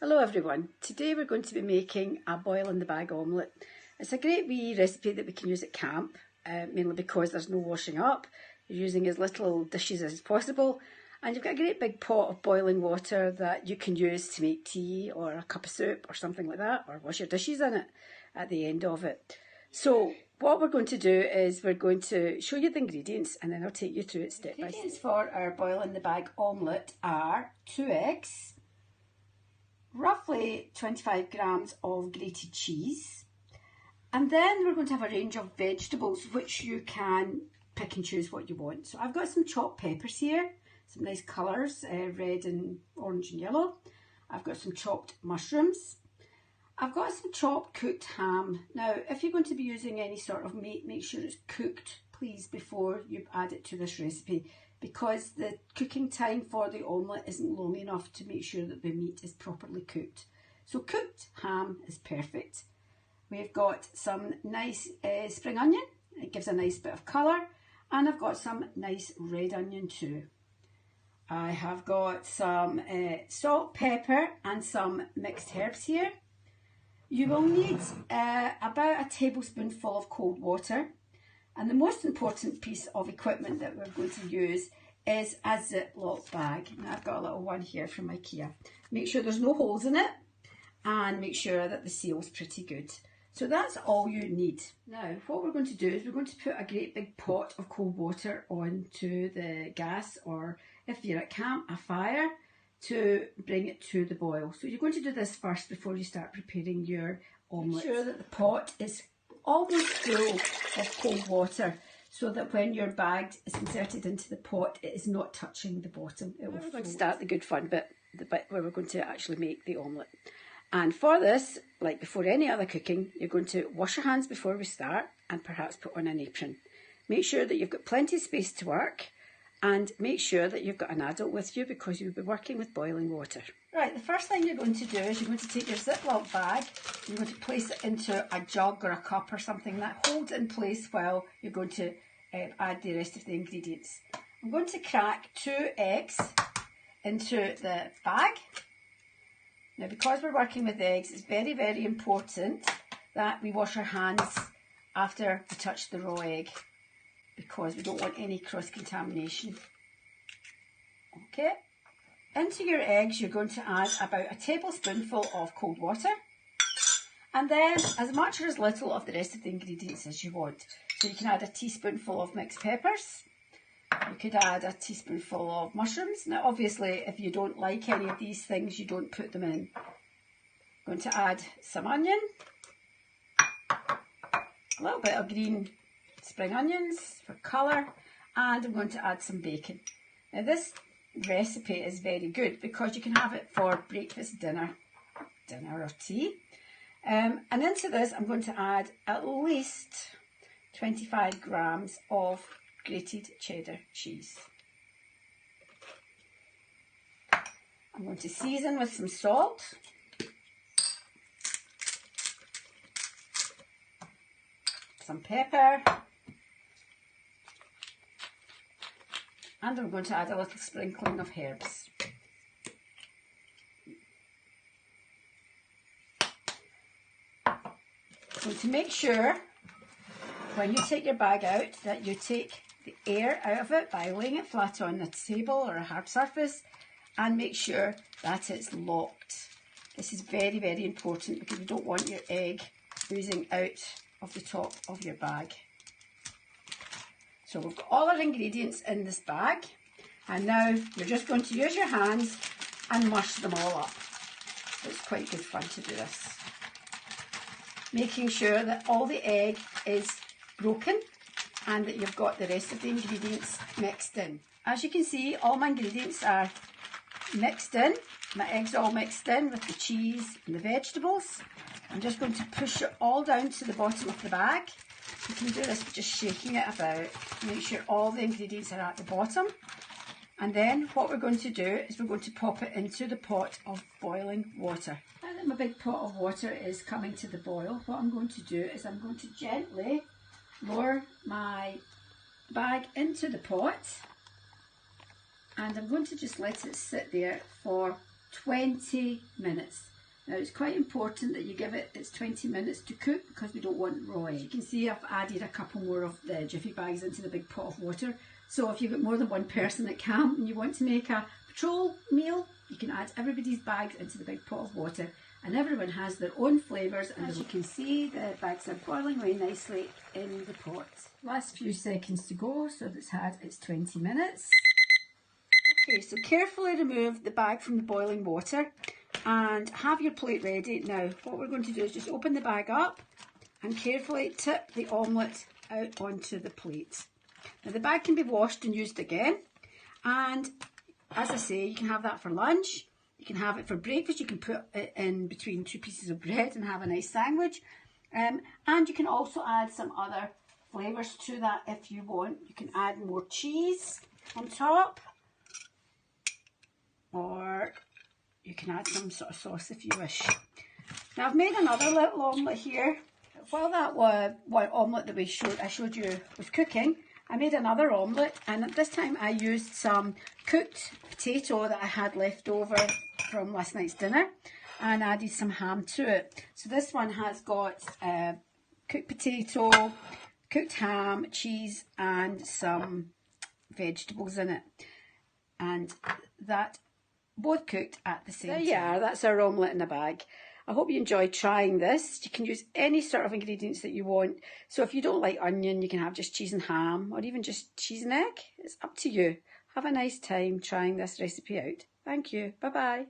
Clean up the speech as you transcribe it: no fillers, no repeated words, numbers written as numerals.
Hello everyone, today we're going to be making a boil in the bag omelette. It's a great wee recipe that we can use at camp, mainly because there's no washing up. You're using as little dishes as possible, and you've got a great big pot of boiling water that you can use to make tea or a cup of soup or something like that, or wash your dishes in it at the end of it. So what we're going to do is we're going to show you the ingredients and then I'll take you through it step by step. Ingredients for our boil in the bag omelette are 2 eggs, roughly 25 grams of grated cheese, and then we're going to have a range of vegetables which you can pick and choose what you want. So I've got some chopped peppers here, some nice colours, red and orange and yellow. I've got some chopped mushrooms. I've got some chopped cooked ham. Now if you're going to be using any sort of meat, make sure it's cooked please before you add it to this recipe, because the cooking time for the omelette isn't long enough to make sure that the meat is properly cooked. So cooked ham is perfect. We've got some nice spring onion, it gives a nice bit of colour, and I've got some nice red onion too. I have got some salt, pepper and some mixed herbs here. You will need about a tablespoonful of cold water. And the most important piece of equipment that we're going to use is a Ziploc bag. Now I've got a little one here from IKEA. Make sure there's no holes in it and make sure that the seal's pretty good. So that's all you need. Now what we're going to do is we're going to put a great big pot of cold water onto the gas, or if you're at camp, a fire, to bring it to the boil. So you're going to do this first before you start preparing your omelette. Make sure that the pot is almost full of cold water, so that when your bag is inserted into the pot, it is not touching the bottom. It will float. We're going to start the good fun bit, the bit where we're going to actually make the omelette. And for this, like before any other cooking, you're going to wash your hands before we start and perhaps put on an apron. Make sure that you've got plenty of space to work, and make sure that you've got an adult with you because you'll be working with boiling water. Right, the first thing you're going to do is you're going to take your Ziploc bag, you're going to place it into a jug or a cup or something that holds in place while you're going to add the rest of the ingredients. I'm going to crack 2 eggs into the bag. Now because we're working with eggs, it's very, very important that we wash our hands after we touch the raw egg, because we don't want any cross-contamination. Okay, into your eggs you're going to add about a tablespoonful of cold water, and then as much or as little of the rest of the ingredients as you want. So you can add a teaspoonful of mixed peppers, you could add a teaspoonful of mushrooms. Now obviously if you don't like any of these things, you don't put them in. I'm going to add some onion, a little bit of green spring onions for colour, and I'm going to add some bacon. Now this recipe is very good because you can have it for breakfast, dinner or tea. And into this I'm going to add at least 25 grams of grated cheddar cheese. I'm going to season with some salt, some pepper, and I'm going to add a little sprinkling of herbs. So to make sure when you take your bag out that you take the air out of it by laying it flat on the table or a hard surface, and make sure that it's locked. This is very, very important because you don't want your egg oozing out of the top of your bag. So we've got all our ingredients in this bag, and now you're just going to use your hands and mush them all up. It's quite good fun to do this. Making sure that all the egg is broken and that you've got the rest of the ingredients mixed in. As you can see, all my ingredients are mixed in. My eggs are all mixed in with the cheese and the vegetables. I'm just going to push it all down to the bottom of the bag. You can do this by just shaking it about. Make sure all the ingredients are at the bottom. And then what we're going to do is we're going to pop it into the pot of boiling water. Now that my big pot of water is coming to the boil, what I'm going to do is I'm going to gently lower my bag into the pot, and I'm going to just let it sit there for 20 minutes. Now it's quite important that you give it its 20 minutes to cook because we don't want raw egg. You can see I've added a couple more of the jiffy bags into the big pot of water. So if you've got more than one person at camp and you want to make a patrol meal, you can add everybody's bags into the big pot of water, and everyone has their own flavours. And as you can see, the bags are boiling away nicely in the pot. Last few seconds to go, so it's had its 20 minutes. Okay, so carefully remove the bag from the boiling water and have your plate ready. Now, what we're going to do is just open the bag up and carefully tip the omelette out onto the plate. Now, the bag can be washed and used again, and as I say, you can have that for lunch, you can have it for breakfast, you can put it in between two pieces of bread and have a nice sandwich, and you can also add some other flavours to that if you want. You can add more cheese on top, or you can add some sort of sauce if you wish. Now I've made another little omelette here. While that one omelette that I showed you was cooking, I made another omelette, and at this time I used some cooked potato that I had left over from last night's dinner and added some ham to it. So this one has got cooked potato, cooked ham, cheese and some vegetables in it, and that both cooked at the same time. There you are, that's our omelette in a bag. I hope you enjoyed trying this. You can use any sort of ingredients that you want. So if you don't like onion, you can have just cheese and ham, or even just cheese and egg. It's up to you. Have a nice time trying this recipe out. Thank you. Bye-bye.